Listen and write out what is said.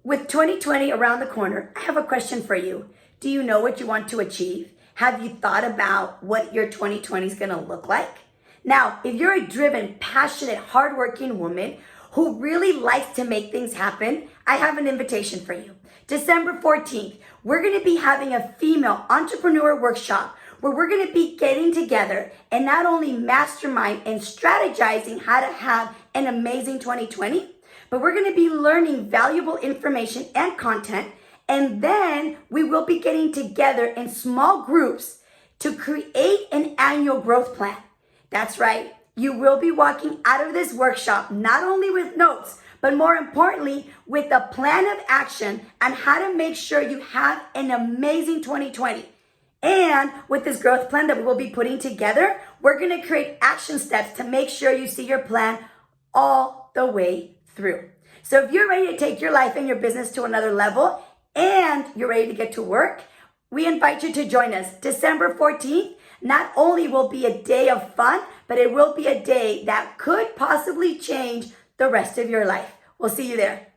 With 2020 around the corner, I have a question for you. Do you know what you want to achieve? Have you thought about what your 2020 is going to look like? Now, if you're a driven, passionate, hardworking woman who really likes to make things happen, I have an invitation for you. December 14th, we're going to be having a female entrepreneur workshop where we're going to be getting together and not only mastermind and strategizing how to have an amazing 2020, but we're going to be learning valuable information and content. And then we will be getting together in small groups to create an annual growth plan. That's right. You will be walking out of this workshop not only with notes, but more importantly, with a plan of action on how to make sure you have an amazing 2020. And with this growth plan that we will be putting together, we're going to create action steps to make sure you see your plan all the way through. So if you're ready to take your life and your business to another level and you're ready to get to work, we invite you to join us. December 14th not only will be a day of fun, but it will be a day that could possibly change the rest of your life. We'll see you there.